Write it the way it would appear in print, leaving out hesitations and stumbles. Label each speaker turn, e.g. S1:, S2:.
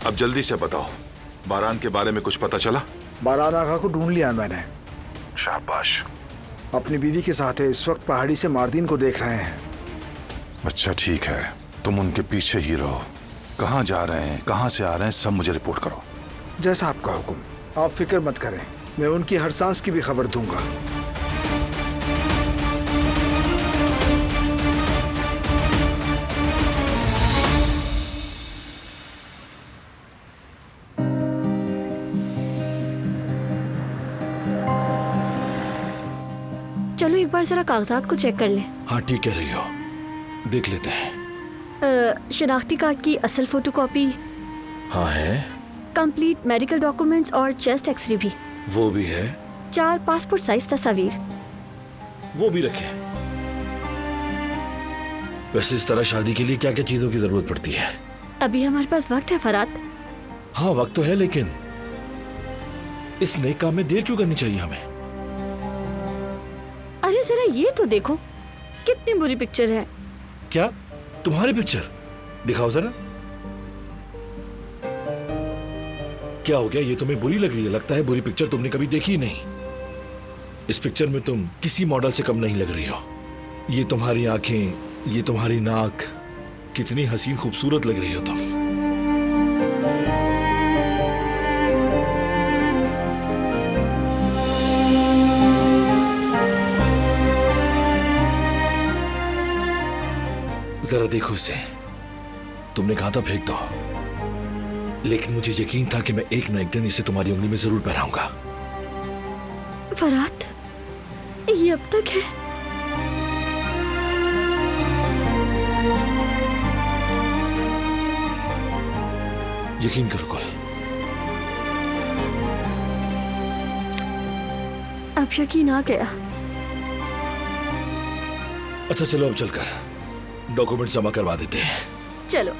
S1: अब जल्दी से बताओ, बारान के बारे में कुछ पता चला?
S2: बारान आगा को ढूंढ लिया मैंने।
S1: शाबाश।
S2: अपनी बीवी के साथ है, इस वक्त पहाड़ी से मार्दीन को देख रहे हैं।
S1: अच्छा ठीक है, तुम उनके पीछे ही रहो। कहाँ जा रहे हैं, कहाँ से आ रहे हैं, सब मुझे रिपोर्ट करो।
S2: जैसा आपका हुक्म। आप फिक्र मत करें, मैं उनकी हर सांस की भी खबर दूंगा।
S3: चलो एक बार जरा कागजात को चेक कर लें।
S4: हाँ ठीक कह रही हो, देख लेते हैं।
S3: शनाख्ती कार्ड की असल फोटोकॉपी,
S4: हाँ है,
S3: कंप्लीट मेडिकल डॉक्यूमेंट्स और चेस्ट एक्सरे भी।
S4: वो भी है।
S3: 4 पासपोर्ट साइज तस्वीर।
S4: वो भी रखे। वैसे इस तरह शादी के लिए क्या क्या चीजों की जरूरत पड़ती है?
S3: अभी हमारे पास वक्त है फरात।
S4: हाँ वक्त तो है, लेकिन इस नए काम में देर क्यों करनी चाहिए हमें?
S3: अरे जरा ये तो देखो, कितनी बुरी पिक्चर है।
S4: क्या? तुम्हारी पिक्चर दिखाओ जरा। क्या हो गया, ये तुम्हें बुरी लग रही है? लगता है बुरी पिक्चर तुमने कभी देखी ही नहीं। इस पिक्चर में तुम किसी मॉडल से कम नहीं लग रही हो। ये तुम्हारी आंखें, ये तुम्हारी नाक, कितनी हसीन खूबसूरत लग रही हो तुम। जरा देखो इसे। तुमने कहा था फेंक दो, लेकिन मुझे यकीन था कि मैं एक ना एक दिन इसे तुम्हारी उंगली में जरूर पहनाऊंगा।
S3: फरात, ये अब तक है।
S4: यकीन करो कुल।
S3: अब यकीन आ गया।
S4: अच्छा चलो अब चलकर डॉक्यूमेंट जमा करवा देते हैं।
S3: चलो।